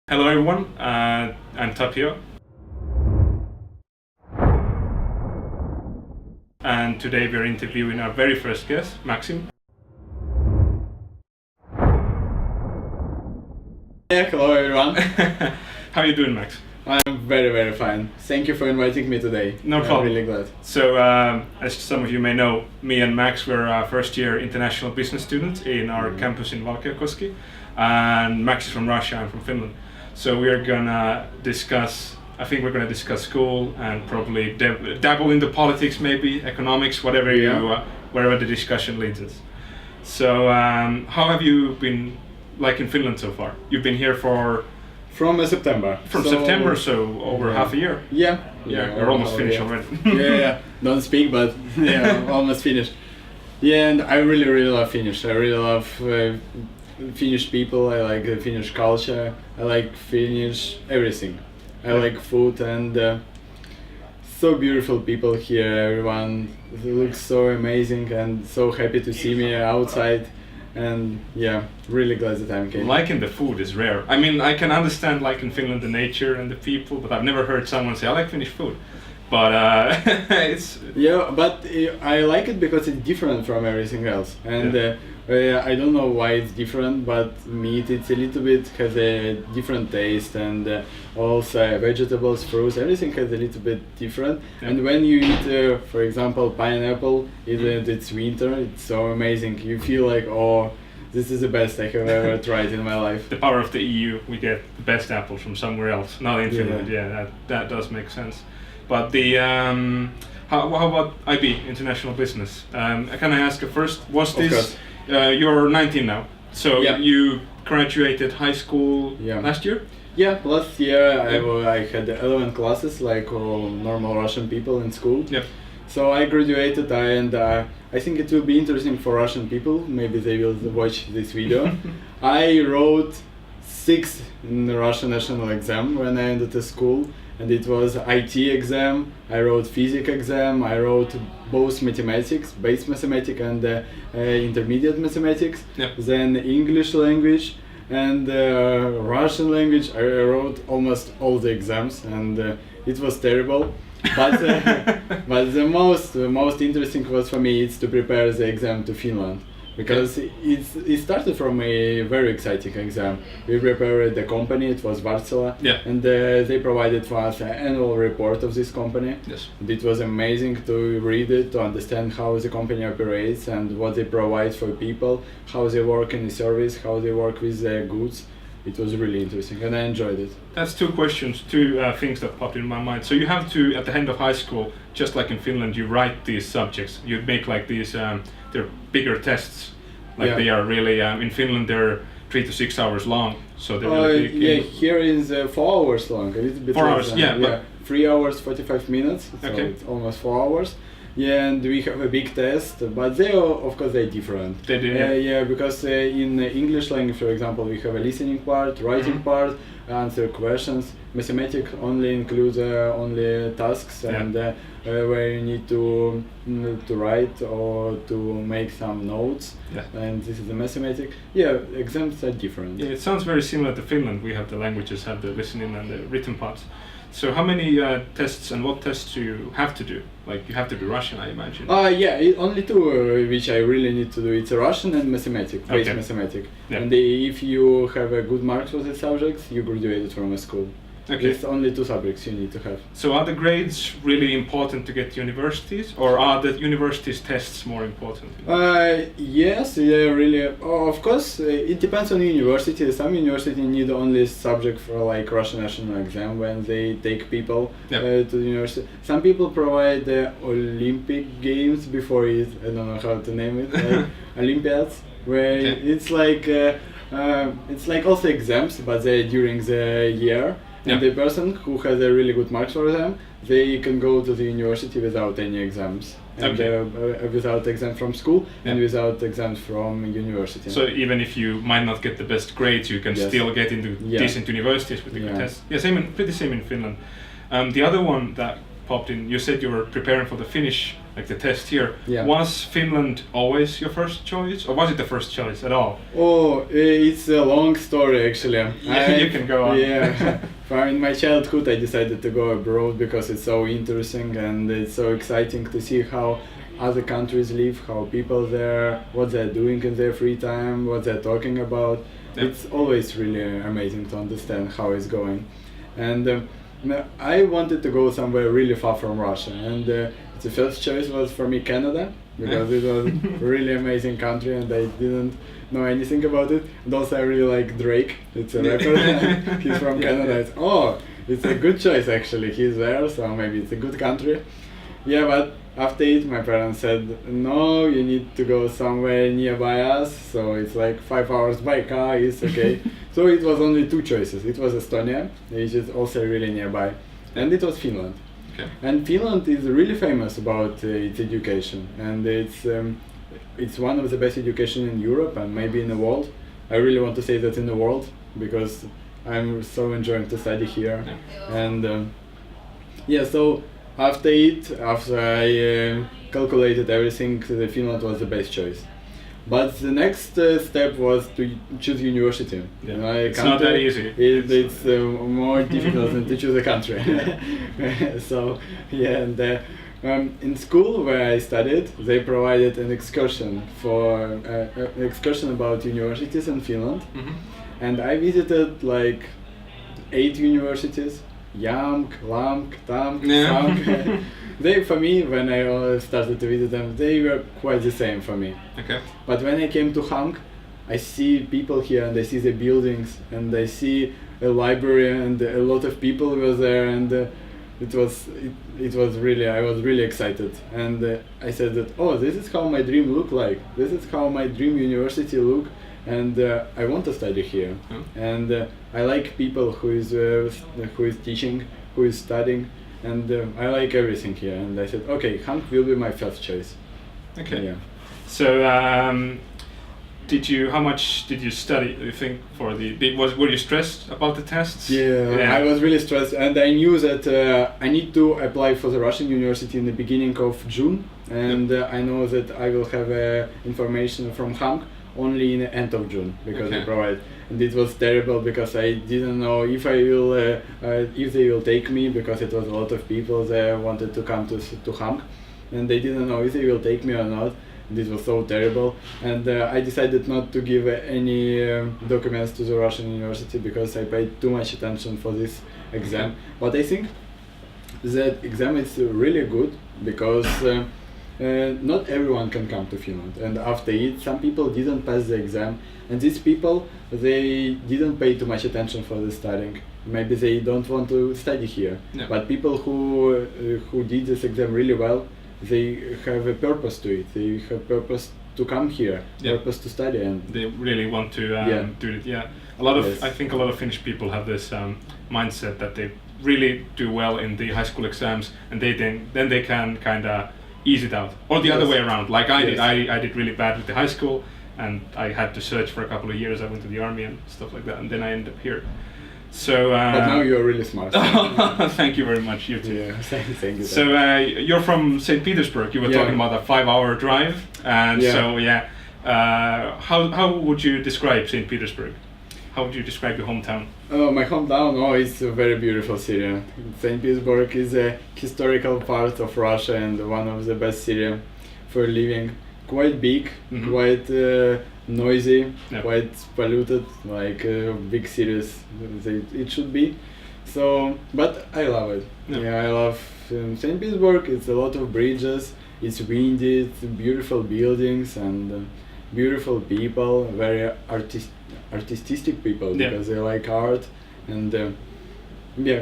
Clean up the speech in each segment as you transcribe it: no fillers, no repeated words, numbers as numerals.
Hello everyone, I'm Tapio, and today we're interviewing our very first guest, Maksim. Yeah, hello everyone. How are you doing, Max? I'm very, very fine. Thank you for inviting me today. No problem. I'm really glad. So, as some of you may know, me and Max were first year international business students in our campus in Valkeakoski, and Max is from Russia, I'm from Finland. So we are gonna discuss, I think we're gonna discuss school and probably dabble into politics, maybe economics, whatever wherever the discussion leads us. So, how have you been like in Finland so far? You've been here From September. September, so over half a year. Yeah. You're almost finished already. yeah. Don't speak, but yeah, almost finished. Yeah, and I really, really love Finnish. I really love Finnish people. I like the Finnish culture. I like Finnish everything. I like food and so beautiful people here. Everyone looks so amazing and so happy to see me outside. And yeah, really glad that I'm came. Liking the food is rare. I mean, I can understand like in Finland the nature and the people, but I've never heard someone say I like Finnish food. But it's but I like it because it's different from everything else, and I don't know why it's different. But meat, it's a little bit has a different taste, and also vegetables, fruits, everything has a little bit different. Yeah. And when you eat, for example, pineapple, it's winter. It's so amazing. You feel like, oh, this is the best I have ever tried in my life. The power of the EU. We get the best apples from somewhere else, not in Finland. Yeah, that does make sense. But the how about IB, international business? Can I ask you first? Was this you're 19 now? So you graduated high school last year? Yeah, last year I had 11 classes like all normal Russian people in school. Yeah. So I graduated and I think it will be interesting for Russian people. Maybe they will watch this video. I wrote 6 in the Russian national exam when I entered the school. And it was IT exam, I wrote physics exam, I wrote both mathematics, base mathematics and intermediate mathematics, then English language and Russian language. I wrote almost all the exams and it was terrible. But but the most interesting was for me is to prepare the exam to Finland. Because it started from a very exciting exam. We prepared the company, it was Warsaw, and they provided for us an annual report of this company. Yes. And it was amazing to read it, to understand how the company operates and what they provide for people, how they work in the service, how they work with the goods. It was really interesting and I enjoyed it. That's two things that popped in my mind. So you have to, at the end of high school, just like in Finland, you write these subjects. You make like these, they're bigger tests. Like they are really, in Finland they're 3 to 6 hours long. So they're really big. Here is 4 hours long, a little bit 4 hours, 3 hours 45 minutes, so it's almost 4 hours. Yeah, and we have a big test, but they are, of course, they're different. They do, because in English language, for example, we have a listening part, writing part, answer questions. Mathematics only includes only tasks and where you need to write or to make some notes. And this is the mathematics. Exams are different. It sounds very similar to Finland. We have the languages, have the listening and the written parts. So how many tests and what tests do you have to do? Like you have to be Russian, I imagine. Only 2 which I really need to do. It's Russian and mathematics, base mathematics. And if you have a good marks for the subjects, you graduated from a school. It's only 2 subjects you need to have. So are the grades really important to get to universities, or are the universities' tests more important? Yes, really. Of course, it depends on the university. Some universities need only subject for like Russian national exam when they take people to the university. Some people provide the Olympic games before it. I don't know how to name it. Like Olympiads, where it's like also exams, but they're during the year. And the person who has a really good marks for them, they can go to the university without any exams. And without exam from school and without exams from university. So even if you might not get the best grades, you can still get into decent universities with the good tests. Pretty same in Finland. The other one that popped in, you said you were preparing for the Finnish like the test here. Yeah. Was Finland always your first choice, or was it the first choice at all? Oh, it's a long story actually. You can go on. Yeah, in my childhood I decided to go abroad because it's so interesting and it's so exciting to see how other countries live, how people there, what they're doing in their free time, what they're talking about. Yeah. It's always really amazing to understand how it's going. And I wanted to go somewhere really far from Russia, and the first choice was for me Canada, because it was a really amazing country and I didn't know anything about it. And also I really like Drake, it's a rapper, he's from Canada. It's a good choice actually, he's there, so maybe it's a good country. Yeah, but after it my parents said, no, you need to go somewhere nearby us, so it's like 5 hours by car, it's okay. So it was only two choices. It was Estonia, which is also really nearby, and it was Finland. Okay. And Finland is really famous about its education, and it's one of the best education in Europe and maybe in the world. I really want to say that in the world, because I'm so enjoying to study here. Yeah. And so after I calculated everything, the Finland was the best choice. But the next step was to choose university. Yeah. It's not that easy. It's more difficult than to choose a country. So yeah, and in school where I studied, they provided an excursion about universities in Finland, and I visited like 8 universities. Yamk, Lamk, Tamk, Samk. They, for me, when I started to visit them, they were quite the same for me. Okay. But when I came to Hank, I see people here and I see the buildings and I see a library and a lot of people were there, and it was really, I was really excited, and I said that, oh, this is how my dream look like. This is how my dream university look, and I want to study here. And I like people who is teaching, who is studying, and I like everything here. And I said, okay, Hank will be my first choice. Okay. Yeah. So, how much did you study, do you think, for were you stressed about the tests? Yeah, I was really stressed, and I knew that I need to apply for the Russian university in the beginning of June, and I know that I will have information from Hank only in the end of June, because they provide. And it was terrible because I didn't know if they will take me, because it was a lot of people there wanted to come to Hank, and they didn't know if they will take me or not. This was so terrible, and I decided not to give any documents to the Russian university because I paid too much attention for this exam. But I think that exam is really good, because not everyone can come to Finland, and after it some people didn't pass the exam, and these people, they didn't pay too much attention for the studying. Maybe they don't want to study here. No. But people who did this exam really well, they have a purpose to it. They have purpose to come here, purpose to study, and they really want to do it. Yeah, I think a lot of Finnish people have this mindset that they really do well in the high school exams, and then they can kind of ease it out, or the other way around. Like I did, I did really bad with the high school, and I had to search for a couple of years. I went to the army and stuff like that, and then I ended up here. So, but now you're really smart. Thank you very much. You too. Yeah, thank you. So you're from St. Petersburg. You were talking about a 5-hour drive, and how would you describe St. Petersburg? How would you describe your hometown? My hometown, it's a very beautiful city. St. Petersburg is a historical part of Russia and one of the best cities for living. Quite big, quite noisy, quite polluted, like big cities it should be. So, but I love it. I love St. Petersburg. It's a lot of bridges. It's windy. It's beautiful buildings and beautiful people. Very artistic people, because they like art, and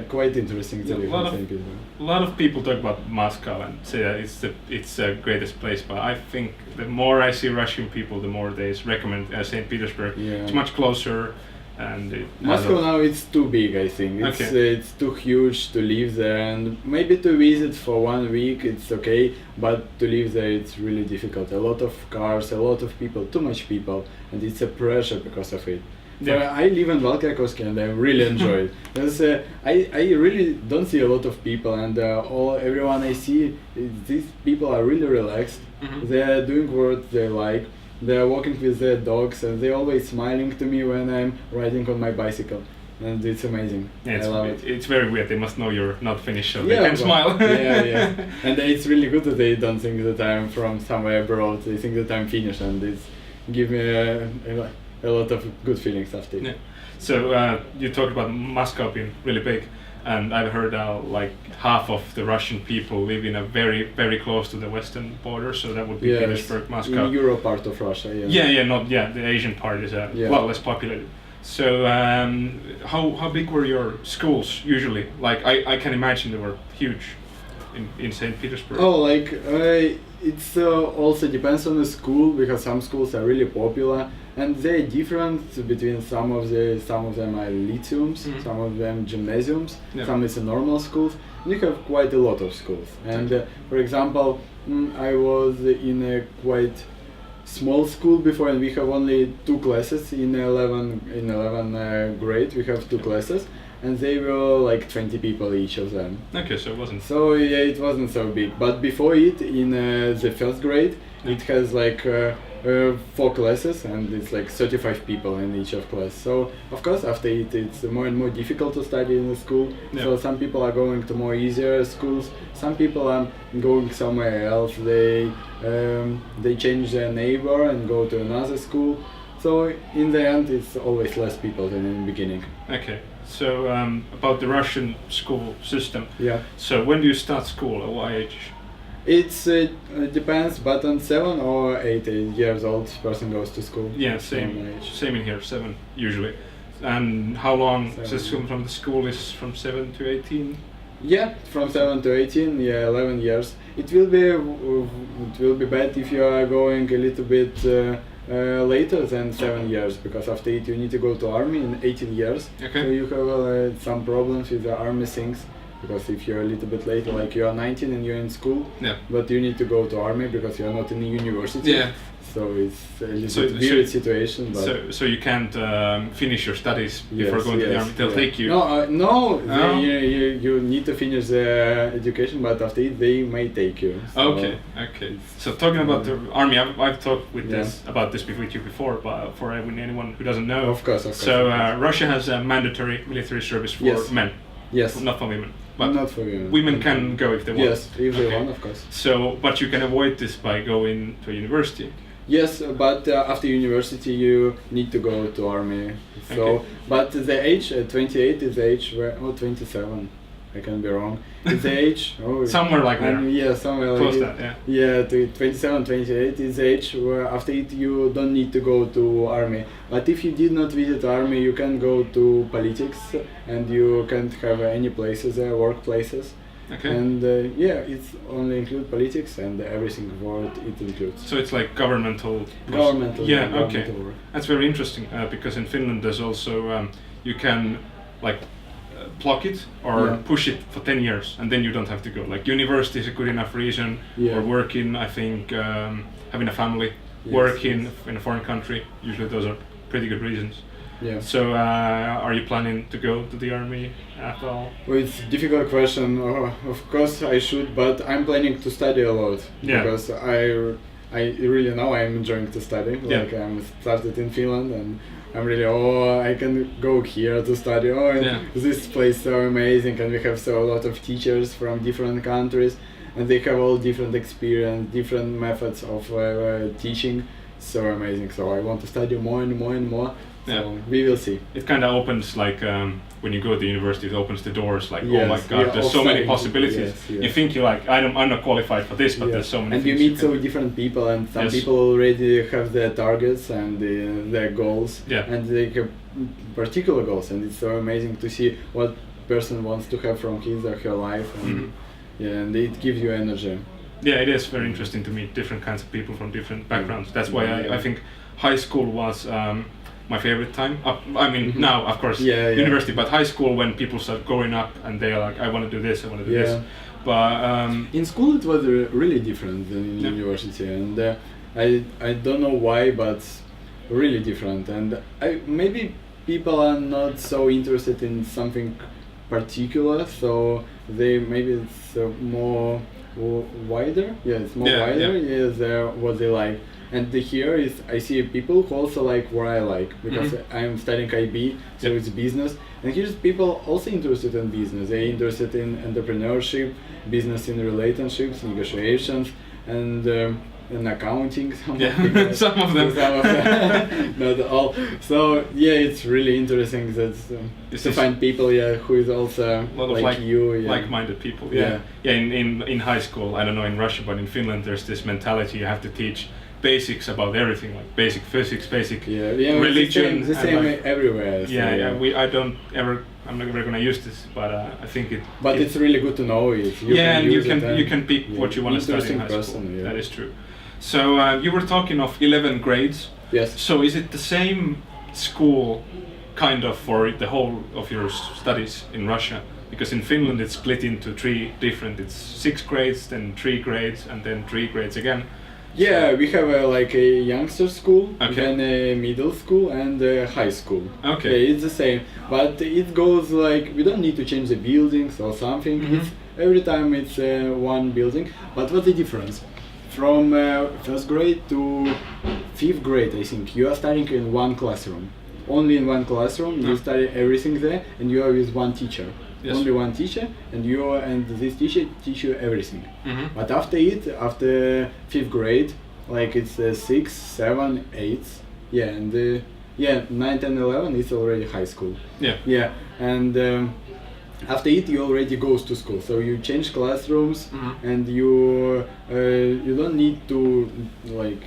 quite interesting to live in St. Petersburg. A lot of people talk about Moscow and say that it's the greatest place, but I think the more I see Russian people, the more they recommend St. Petersburg. It's much closer, and Moscow now it's too big. I think it's too huge to live there, and maybe to visit for 1 week it's okay, but to live there it's really difficult. A lot of cars, a lot of people, too much people, and it's a pressure because of it. So I live in Valkeakoski and I really enjoy it. Because I really don't see a lot of people, and everyone I see, these people are really relaxed. They are doing what they like. They are walking with their dogs, and they're always smiling to me when I'm riding on my bicycle. And it's amazing. Yeah, I love it. It's very weird. They must know you're not Finnish, so they can smile. Yeah. And it's really good that they don't think that I'm from somewhere abroad. They think that I'm Finnish, and it's give me a lot of good feelings after it. Yeah. So you talked about Moscow being really big, and I've heard like half of the Russian people live in a very close to the western border, so that would be Petersburg, Moscow. In Euro part of Russia, the Asian part is a lot less populated. So how big were your schools usually? Like I can imagine they were huge in St. Petersburg. Oh, like it's also depends on the school, because some schools are really popular and they're different between some of them are lyceums, some of them gymnasiums, some is normal schools. You have quite a lot of schools, and for example, I was in a quite small school before, and we have only 2 classes in 11 grade. We have 2 classes, and they were like 20 people each of them. Okay, so it wasn't. So yeah, it wasn't so big. But before it, in the first grade, it has like 4 classes, and it's like 35 people in each of class. So of course, after it, it's more and more difficult to study in the school. So some people are going to more easier schools. Some people are going somewhere else. They change their neighbor and go to another school. So in the end, it's always less people than in the beginning. Okay. So about the Russian school system. Yeah. So when do you start school? At what age? It depends, but on 7 or 8 years old person goes to school. Yeah, same in here, 7 usually. And how long system from the school is from 7 to 18? Yeah, from 7 to 18, 11 years. It will be bad if you are going a little bit later than 7 years, because after it you need to go to army in 18 years. Okay. So you have some problems with the army things, because if you're a little bit later, like you are 19 and you're in school, but you need to go to army because you're not in the university. Yeah. So it's a little bit weird situation. But so you can't finish your studies before going to the army. They'll take you. No. You need to finish the education, but after it they may take you. So okay. So talking about the army, I've talked about this with you before, but for anyone who doesn't know. Of course. So Russia has a mandatory military service for men. Yes. Not for women. But not for women. Women can go if they want. Yes, if they want, of course. So, but you can avoid this by going to a university. Yes, but after university you need to go to army. So, but the age 28 is the age where 27. I can be wrong. It's the age. Somewhere like there. Yeah, somewhere close like that. Yeah, 27, 28 is the age where after it you don't need to go to army. But if you did not visit army, you can go to politics, and you can't have any places there, workplaces. Okay. And it's only include politics and everything what it includes. So it's like governmental. Governmental work. That's very interesting because in Finland there's also you can like block it or push it for 10 years and then you don't have to go. Like university is a good enough reason, or working, I think, having a family, working in a foreign country. Usually those are pretty good reasons. Yeah. So are you planning to go to the army at all? Well, it's a difficult question. Of course I should, but I'm planning to study a lot because I really know I'm enjoying to study. Like I'm started in Finland and I'm really I can go here to study. This place is so amazing, and we have so a lot of teachers from different countries, and they have all different experience, different methods of teaching. So amazing. So I want to study more and more and more. So we will see. It kind of opens like when you go to university, it opens the doors like oh my god, there's so many possibilities. You think you're like I'm not qualified for this, but there's so many. And things you meet so different people, and some people already have their targets and their goals, and they have particular goals, and it's so amazing to see what person wants to have from his or her life, and and it gives you energy. Yeah, it is very interesting to meet different kinds of people from different backgrounds. That's why I think high school was my favorite time. I mean, now of course university, but high school when people start growing up and they are like, I want to do this, I want to do this. But in school it was really different than in university, and I don't know why, but really different. And maybe people are not so interested in something particular, so they maybe it's more wider. Yeah, it's more wider. Yeah, what they like. And here is I see people who also like what I like, because I'm studying IB, so it's business. And here's people also interested in business. They're interested in entrepreneurship, business in relationships, negotiations, and accounting. Some of them. Not all. So yeah, it's really interesting that to find people who is also like you, like-minded people. In high school, I don't know in Russia, but in Finland there's this mentality you have to teach basics about everything, like basic physics, basic religion. The same everywhere. So I'm not ever gonna use this, but I think it. But it's really good to know it. You can pick what you want to study in high school. Yeah. That is true. So you were talking of 11 grades. Yes. So is it the same school, kind of, for the whole of your studies in Russia? Because in Finland it's split into 3 different. It's 6 grades, then 3 grades, and then 3 grades again. Yeah, we have a youngster school, then a middle school, and a high school. Okay. Yeah, it's the same, but it goes like we don't need to change the buildings or something. It's every time it's one building. But what's the difference? From first grade to 5th grade, I think you are studying in one classroom. Only in one classroom, you study everything there, and you are with one teacher. Yes. Only one teacher, and this teacher teach you everything. But after 5th grade, like it's 6, 7, 8, and 9, 10, 11 is already high school. And after it you already goes to school, so you change classrooms, and you don't need to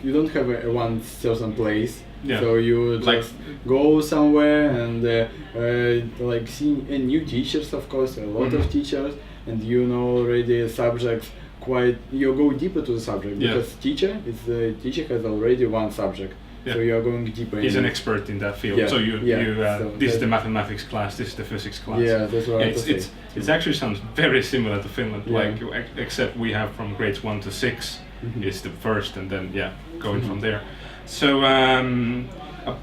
you don't have one certain place. So you just go somewhere and see new teachers, of course, a lot of teachers, and you know already subjects quite. You go deeper to the subject because teacher has already one subject. So you are going deeper. He's an expert in that field. So this is the mathematics class, this is the physics class. Yeah, that's what it actually sounds very similar to Finland, except we have from grades 1 to 6 is the first, and then going from there. So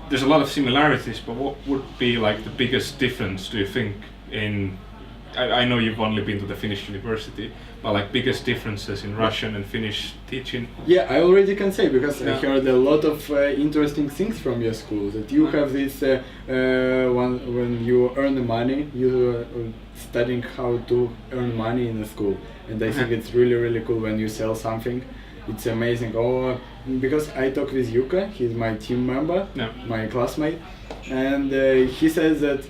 there's a lot of similarities, but what would be like the biggest difference, do you think, in? I know you've only been to the Finnish university, but like biggest differences in Russian and Finnish teaching? Yeah, I already can say, because I heard a lot of interesting things from your school. That you have this when you earn the money, you are studying how to earn money in the school, and I think it's really, really cool when you sell something. It's amazing. Because I talked with Yuka, he's my team member, my classmate, and he says that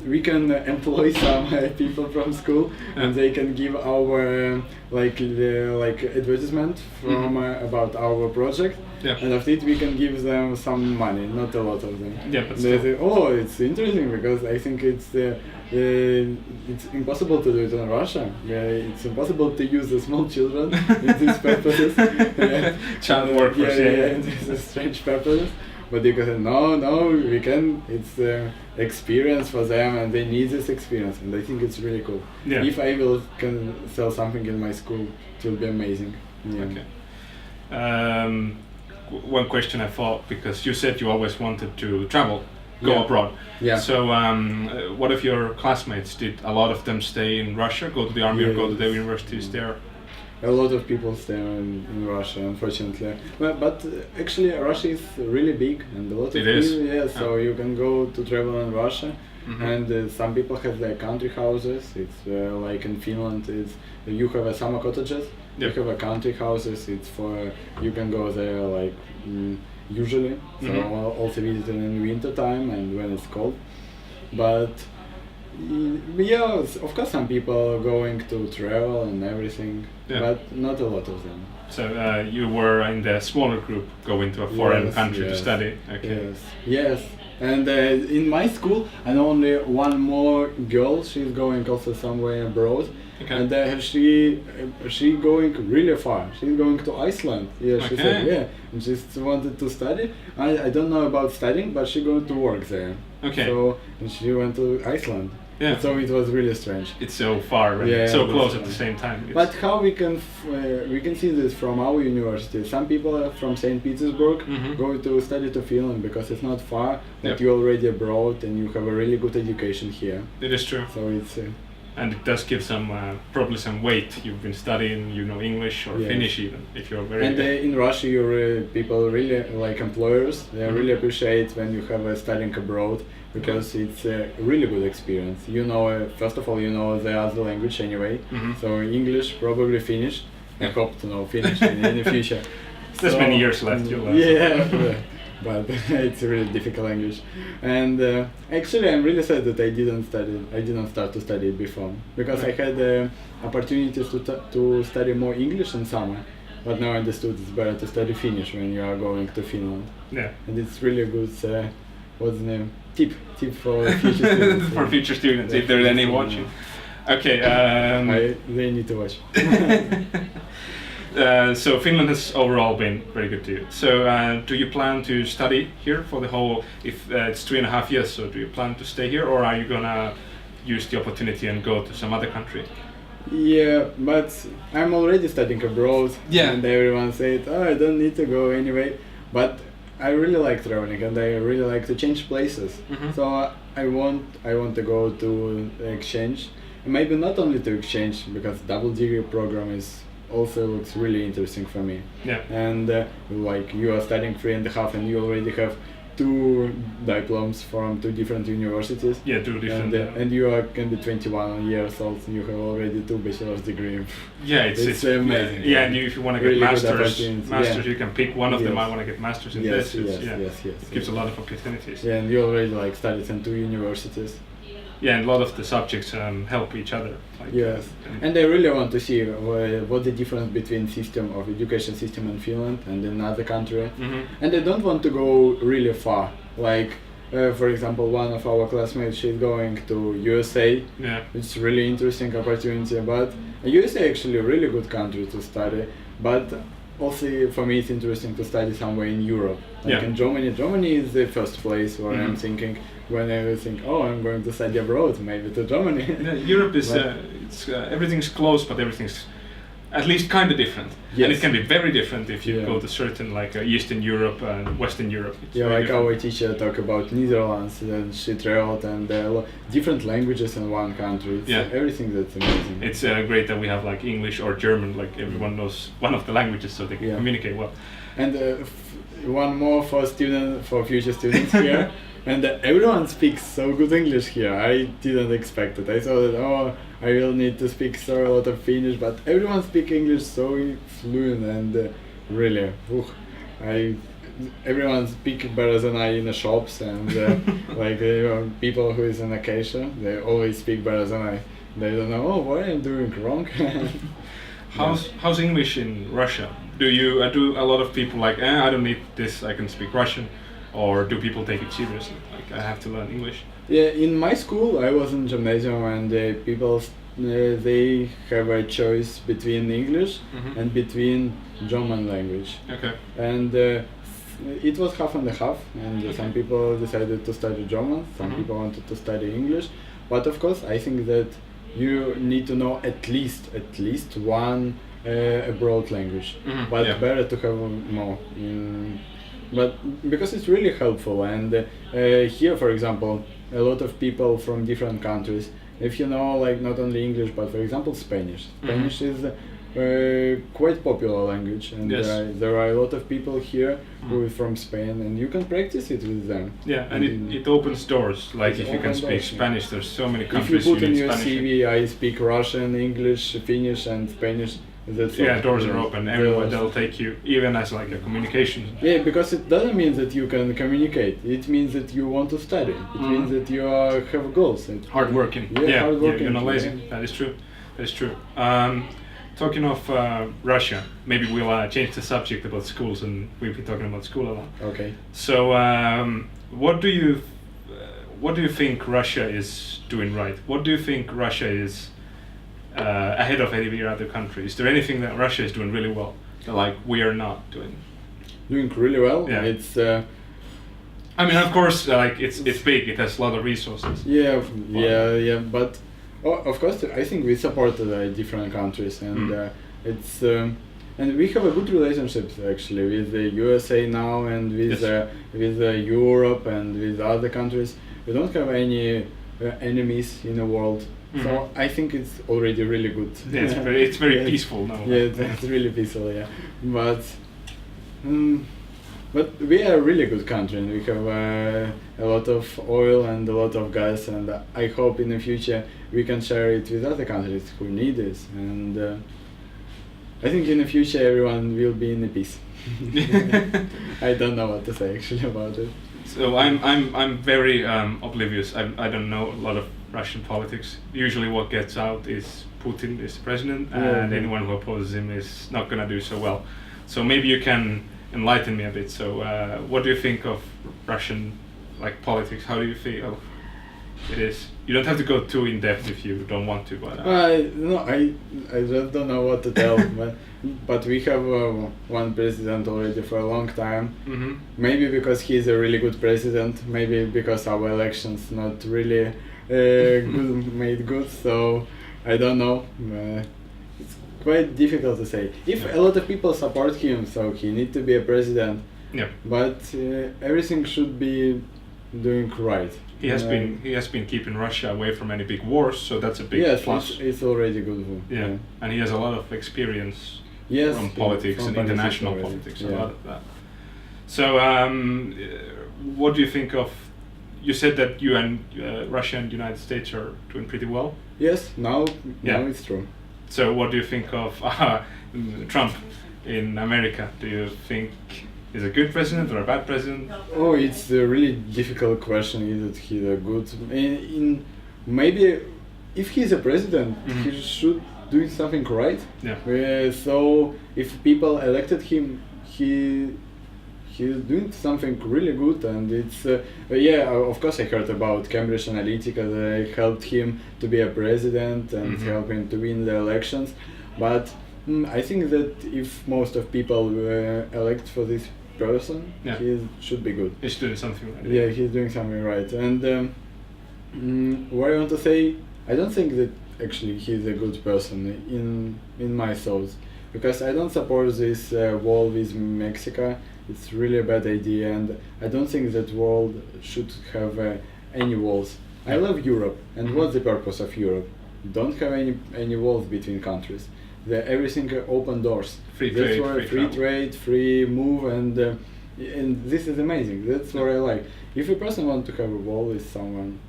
we can employ some people from school, and they can give our advertisement from about our project, and after it we can give them some money, not a lot of them. But they say, it's interesting, because I think it's impossible to do it in Russia. It's impossible to use the small children in these purposes. Child workers. And these strange purposes. But you can say, no, we can. It's experience for them, and they need this experience, and I think it's really cool. If I can sell something in my school, it will be amazing. Okay. One question I thought, because you said you always wanted to travel, go abroad. So what if your classmates, did a lot of them stay in Russia, go to the army or go to the universities there? A lot of people stay in Russia, unfortunately. But actually Russia is really big, and a lot of people, so you can go to travel in Russia. And some people have their country houses. It's like in Finland, you have summer cottages. You have country houses. It's for you can go there usually. So also visiting in winter time and when it's cold. But of course some people are going to travel and everything, but not a lot of them. So you were in the smaller group going to a foreign country to study. Okay. Yes. And in my school, and only one more girl, she's going also somewhere abroad. And she going really far. She's going to Iceland. She said, and she wanted to study. I don't know about studying, but she's going to work there. So and she went to Iceland. Yeah. So it was really strange. It's so far, and Yeah, so that's close at right. the same time. It's- But how we can see this from our university. Some people from St. Petersburg Mhm. go to study to Finland because it's not far, but Yep. you're already abroad and you have a really good education here. It is true. So it's And it does give some probably some weight. You've been studying, you know English or Yes. Finnish even, if you're very. and in Russia, people really like employers. They Mhm. really appreciate when you have studying abroad because it's a really good experience. You know, first of all, you know the other language anyway. Mhm. So English, probably Finnish. I Yeah. hope to know Finnish in the future. There's So, many years left. You'll learn. yeah, but it's a really difficult language. And actually, I'm really sad that I didn't start to study it before because I had opportunities to study more English in summer. But now I understood it's better to study Finnish when you are going to Finland. Yeah. And it's really a good, what's the name? Tip for future students. For future students, if there's any watching. Okay. They need to watch. So Finland has overall been very good to you. So do you plan to study here for the whole? If it's 3.5 years, so do you plan to stay here, or are you gonna use the opportunity and go to some other country? Yeah, but I'm already studying abroad. Yeah. And everyone said, oh, I don't need to go anyway. But I really like traveling and I really like to change places. Mhm. So I want to go to exchange. And maybe not only to exchange, because double degree program also looks really interesting for me. Yeah. And like you are studying 3.5 and you already have 2 diplomas from 2 different universities. Yeah, 2 different. And you can be 21 years old and you have already 2 bachelor's degree. Yeah, it's amazing. Yeah, and if you want to get Really good masters, opportunity, yeah. you can pick one of them. Yes. I want to get masters in Yes, this. It's, yes, yeah, yes. it gives a lot of opportunities. Yeah, and you already like studied in 2 universities. Yeah, and a lot of the subjects help each other. Like, Yes, and I really want to see what the difference between education system in Finland and in another country. Mhm. And I don't want to go really far. Like, for example, one of our classmates, she's going to USA. Yeah. It's really interesting opportunity, but USA actually a really good country to study. But also for me, it's interesting to study somewhere in Europe, like Yeah. in Germany. Germany is the first place where I'm Mhm. thinking when I think, oh, I'm going to study abroad, maybe to Germany. Yeah, Europe is But- everything's close, but everything's at least kind of different. And Yes. it can be very different if you Yeah. go to certain like Eastern Europe and Western Europe. It's Yeah, very like different. our teacher talked about Netherlands, and she traveled and different languages in one country. It's Yeah. everything that's amazing. It's great that we have like English or German, like everyone knows one of the languages, so they can Yeah. communicate well. And one more for future students here. And everyone speaks so good English here. I didn't expect it. I thought that I will need to speak so a lot of Finnish, but everyone speaks English so fluent and really, everyone speaks better than I in the shops and like people who is in Acacia, they always speak better than I. They don't know, what I'm doing wrong. How's English in Russia? Do a lot of people like, I don't need this, I can speak Russian, or do people take it seriously? Like, I have to learn English. Yeah, in my school, I was in gymnasium, and people they have a choice between English Mhm. and between German language, Okay. and it was half and half. And Okay. some people decided to study German, some Mhm. people wanted to study English, but of course, I think that you need to know at least one abroad language, Mhm, but yeah. better to have more. But because it's really helpful, and here, for example, a lot of people from different countries, if you know, like not only English, but for example, Spanish. Spanish is quite popular language, and Yes. there are a lot of people here who are from Spain, and you can practice it with them. Yeah, and it opens doors. Like It if you can opens speak doors, yeah. Spanish, there's so many If you countries put in need your Spanish. CV, I speak Russian, English, Finnish, and Spanish. That's Yeah, all. doors are Yeah. open. Doors. Everyone they'll take you, even as like a communication. Yeah, because it doesn't mean that you can communicate. It means that you want to study. It Mhm. means that you have goals. Hardworking. Yeah, hardworking. You're not lazy. Yeah. That is true. That is true. Talking of Russia, maybe we'll change the subject about schools, and we've been talking about school a lot. Okay. So, what do you think Russia is doing right? What do you think Russia is ahead of every other country? Is there anything that Russia is doing really well that like we are not doing? Doing really well. Yeah. It's I mean, of course, like it's big. It has a lot of resources. Yeah. But of course, I think we support different countries, and it's and we have a good relationships actually with the USA now, and with with Europe and with other countries. We don't have any enemies in the world. So I think it's already really good. Yeah, it's very peaceful now. Yeah, it's really peaceful. Yeah, but we are a really good country, and we have a lot of oil and a lot of gas, and I hope in the future we can share it with other countries who need this. And I think in the future everyone will be in peace. I don't know what to say actually about it. So I'm very oblivious. I don't know a lot of Russian politics. Usually, what gets out is Putin is the president, and anyone who opposes him is not gonna do so well. So maybe you can enlighten me a bit. So what do you think of Russian politics? How do you feel it is? You don't have to go too in depth if you don't want to, but no, I just don't know what to tell. But we have one president already for a long time. Maybe because he's a really good president. Maybe because our elections not really made good. So I don't know. It's quite difficult to say. If a lot of people support him, so he needs to be a president. Yeah. But everything should be doing right. He has been keeping Russia away from any big wars, so that's a big plus. Yes, it's already good. Yeah, and he has a lot of experience yes, from politics from and international politics, a lot of that. So, what do you think of? You said that you and Russia and the United States are doing pretty well. Yes, now it's true. So, what do you think of Trump in America? Do you think he's a good president or a bad president? Oh, it's a really difficult question. Is he a good? Maybe if he's a president, he should do something right. Yeah. So if people elected him, he's doing something really good, and it's of course I heard about Cambridge Analytica. They helped him to be a president and helped him to win the elections, but I think that if most of people elect for this person, he should be good. He's doing something right. Yeah, he's doing something right. And what I want to say, I don't think that actually he's a good person in my thoughts, because I don't support this wall with Mexico. It's really a bad idea, and I don't think that world should have any walls. I love Europe, and what's the purpose of Europe? Don't have any walls between countries. Everything open doors. Free trade, free move, and this is amazing. That's what I like. If a person wants to have a wall with someone,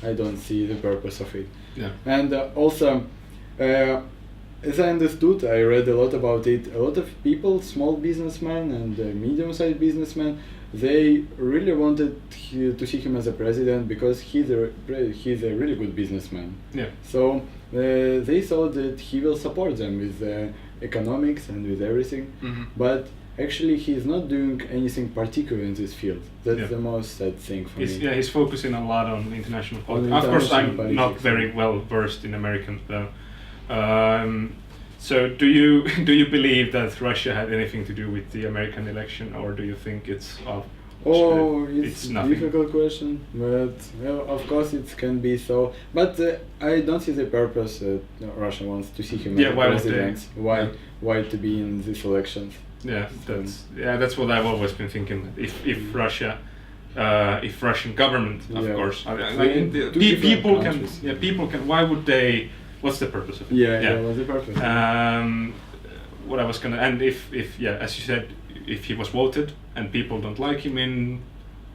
I don't see the purpose of it. Yeah. And also, as I understood, I read a lot about it. A lot of people, small businessmen and medium-sized businessmen, they really wanted to see him as a president because he's a really good businessman. Yeah. So they thought that he will support them with economics and with everything, but actually he's not doing anything particular in this field. That's the most sad thing for me. Yeah, he's focusing a lot on international politics. Of course, I'm not very well versed in American though. So do you believe that Russia had anything to do with the American election, or do you think it's it's nothing? Difficult question, but of course it can be so. But I don't see the purpose Russia wants to see him as president. Why to be in these elections? Yeah, that's what I've always been thinking. If Russian government, of course, people can. Why would they? What's the purpose of it? What's the purpose? What I was gonna, and if as you said, if he was voted and people don't like him in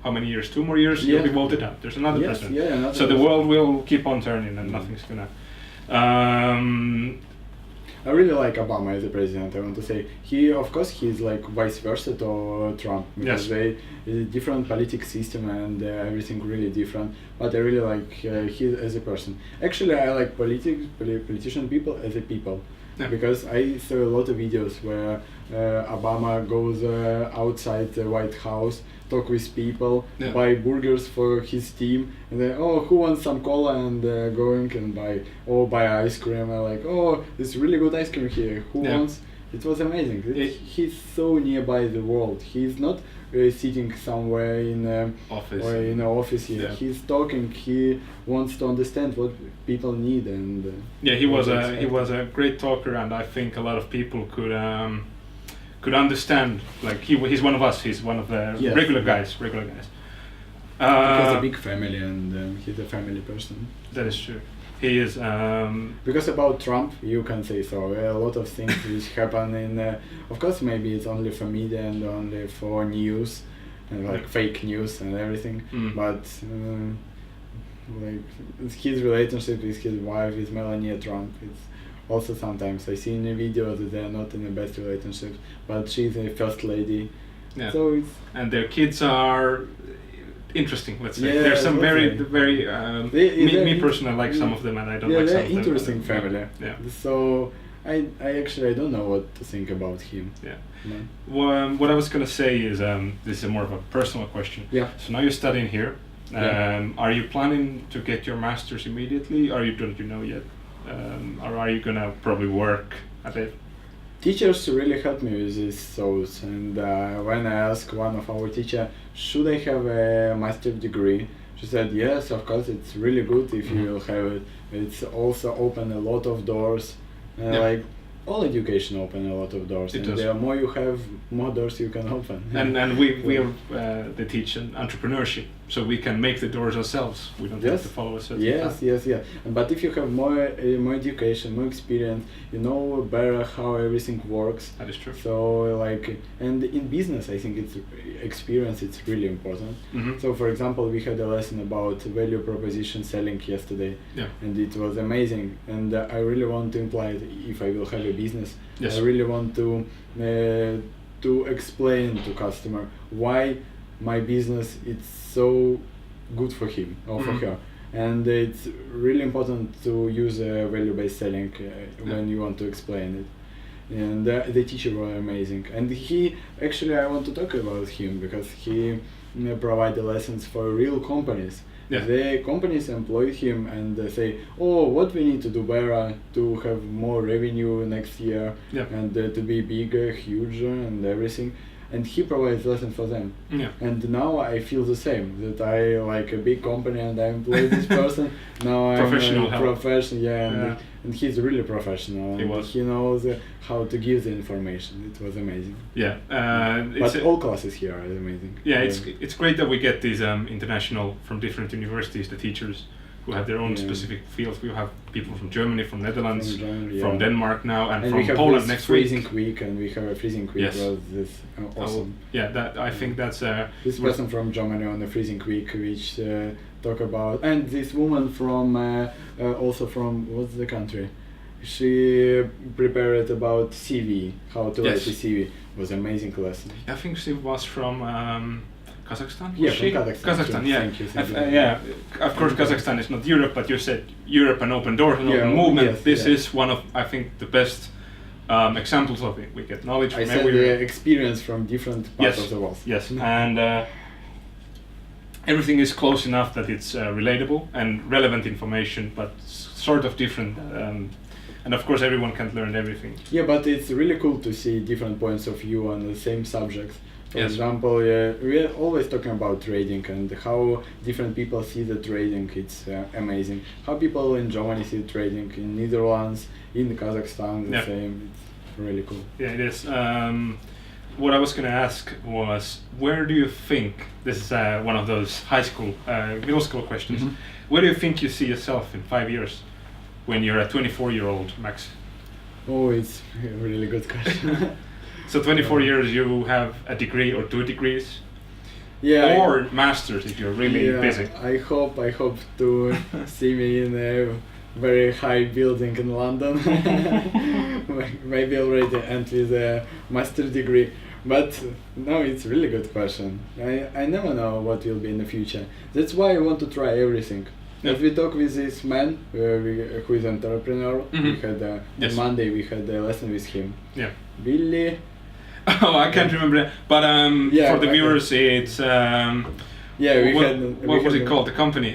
how many years? 2 more years, he'll be voted out. There's another president. So the world will keep on turning, and nothing's gonna. I really like Obama as a president. I want to say he's like vice versa to Trump, because they different political system and everything really different. But I really like him as a person. Actually, I like politician people as a people. Yeah. Because I saw a lot of videos where Obama goes outside the White House, talk with people, buy burgers for his team, and then who wants some cola, and going and buy ice cream. I'm like, there's really good ice cream here. Who wants? It was amazing. He's so nearby the world. He's not sitting somewhere in Office. or in an office here. Yeah. He's talking. He wants to understand what people need, and Yeah, he what was they a he expect. was a great talker, and I think a lot of people could understand. Like he's one of us. He's one of the Yes. regular guys. Regular guys. He has a big family, and he's a family person. That is true. He is. Because about Trump, you can say so. A lot of things which happen in. Of course, maybe it's only for media and only for news, and like fake news and everything. But like his relationship with his wife, with Melania Trump, it's also sometimes I see in the video that they're not in the best relationship. But she's a first lady. Yeah. So it's And their kids are interesting. Let's say Yeah, there's some very okay. very. They're Me personally, I like some of them, and I don't yeah, like some they're of them. interesting family. Yeah. So I actually I don't know what to think about him. Yeah. No. What I was gonna say is this is more of a personal question. Yeah. So now you're studying here. Yeah. Are you planning to get your master's immediately? Don't you know yet? Or are you gonna probably work at it? Teachers really helped me with these thoughts, and when I asked one of our teacher, should I have a master degree, she said yes, of course it's really good if you will have it. It's also open a lot of doors, like all education open a lot of doors, It and does. the more you have, more doors you can open. And we are they teach entrepreneurship, so we can make the doors ourselves. We don't have Yes. to follow a certain Yes, path. yes. But if you have more education, more experience, you know better how everything works. That is true. So like, and in business, I think it's experience. It's really important. Mhm. So for example, we had a lesson about value proposition selling yesterday, Yeah. and it was amazing. And I really want to imply it if I will have a business. Yes. I really want to explain to customer why my business is so good for him or for Mhm. her. And it's really important to use value-based selling when you want to explain it. And the teacher was amazing. And he, actually I want to talk about him because he provided lessons for real companies. Yeah. The companies employ him and they say, oh, what we need to do better to have more revenue next year Yeah. and to be bigger, huger and everything. And he provides lessons for them. Yeah. And now I feel the same, that I like a big company and I employ this person. Now I'm Professional a help. professional, Yeah. and he's really professional. He And was. he knows how to give the information. It was amazing. Yeah. But all classes here are amazing. Yeah, it's great that we get these international from different universities, the teachers who have their own Yeah. specific fields. We have people from Germany, from Netherlands, From Germany, from yeah. Denmark now, and we from have Poland this next freezing week. week, and we have a freezing week. Yes. Was this awesome? Yeah, that I think that's This person from Germany on the freezing week, which talk about, and this woman from also from what's the country? She prepared about CV, how to write Yes. a CV. Was amazing lesson. I think she was from Kazakhstan. Yeah, was from she? Kazakhstan. Kazakhstan, yeah. Thank you. Yeah, of course, Kazakhstan is not Europe, but you said Europe and open doors and Yeah, open movement. yes, This yeah. is one of, I think, the best examples of it. We get knowledge I from said everywhere. the experience from different parts Yes. of the world. Yes, and everything is close enough that it's relatable and relevant information, but sort of different. And of course, everyone can't learn everything. Yeah, but it's really cool to see different points of view on the same subject. For Yes. example, we are always talking about trading and how different people see the trading. It's amazing. How people in Germany see trading, in Netherlands, in Kazakhstan, the Yeah. same. It's really cool. Yeah, it is. What I was going to ask was, where do you think, this is one of those middle school questions, Mhm. where do you think you see yourself in 5 years when you're a 24-year-old, Max? Oh, it's a really good question. So 24 years, you have a degree or 2 degrees, Yeah. or masters if you're really yeah, busy. I hope to see me in a very high building in London. Maybe already and with a master degree. But no, it's a really good question. I never know what will be in the future. That's why I want to try everything. Yeah. As we talk with this man who is an entrepreneur, we Mhm. had Yes. on Monday we had a lesson with him. Yeah. Billy. Oh, I can't remember that. But Yeah, for the okay. viewers, it's Yeah, we what, had. what we was had it called? The company,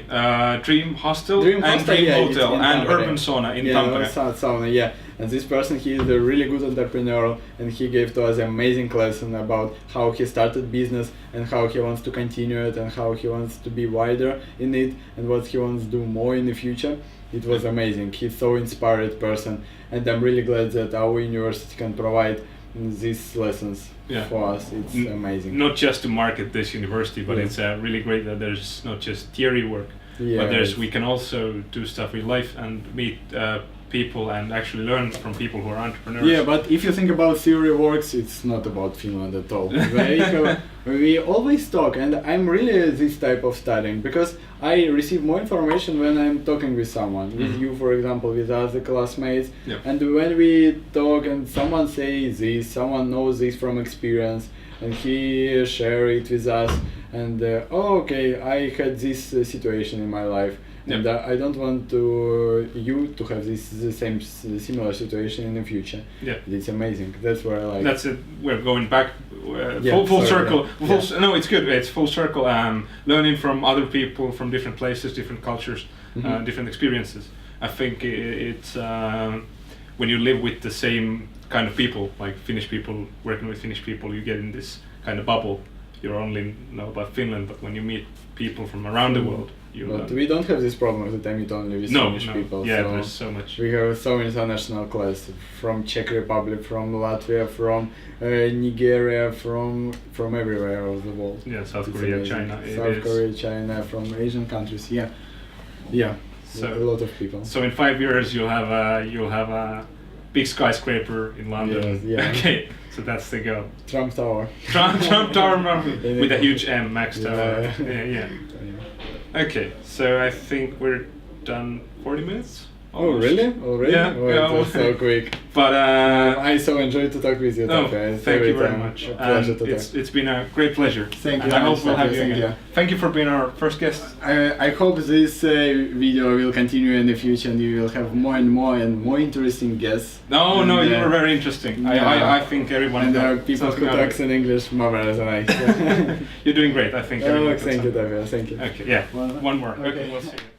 Dream Hostel Dream and Hostel, Dream yeah, it's Hotel in and Tampere. Urban Sauna in Yeah, Tampere. sauna, yeah. And this person, he is a really good entrepreneur, and he gave to us an amazing lesson about how he started business and how he wants to continue it and how he wants to be wider in it and what he wants to do more in the future. It was amazing. He's so inspired person, and I'm really glad that our university can provide these lessons for us. It's amazing. Not just to market this university, but it's really great that there's not just theory work, but we can also do stuff with life and meet people and actually learn from people who are entrepreneurs. Yeah, but if you think about theory works, it's not about Finland at all. We always talk, and I'm really this type of studying because I receive more information when I'm talking with someone, with you, for example, with other classmates. And when we talk and someone says this, someone knows this from experience, and he share it with us, and okay, I had this situation in my life. And I don't want you to have the same similar situation in the future. It's amazing. That's what I like. That's it. We're going back full circle. No, it's good. It's full circle. Learning from other people, from different places, different cultures, different experiences. I think it's when you live with the same kind of people, like Finnish people, working with Finnish people, you get in this kind of bubble. You only know about Finland, but when you meet people from around the world, but we don't have this problem at the time. It only with Finnish people. Yeah, so there's so much. We have so international class from Czech Republic, from Latvia, from Nigeria, from everywhere of the world. Yeah, South Korea, China. South Korea, China, from Asian countries. Yeah. So a lot of people. So in 5 years you'll have a big skyscraper in London. Yeah. Okay. So that's the goal. Trump Tower. Trump Tower with a huge M, Max Tower. Yeah. Okay, so I think we're done 40 minutes. Almost. Oh, really? Already? Yeah. It was so quick. But I so enjoyed to talk with you. Thank you very much. It's been a great pleasure. Thank you. And I hope we'll have you again. Thank you for being our first guest. I hope this video will continue in the future and you will have more and more interesting guests. No, you were very interesting. I think everyone. And there are people who talk in English marvelous and nice. You're doing great. I think. Thank you, Tapio. Thank you. Okay. Yeah. One more. Okay. We'll see you.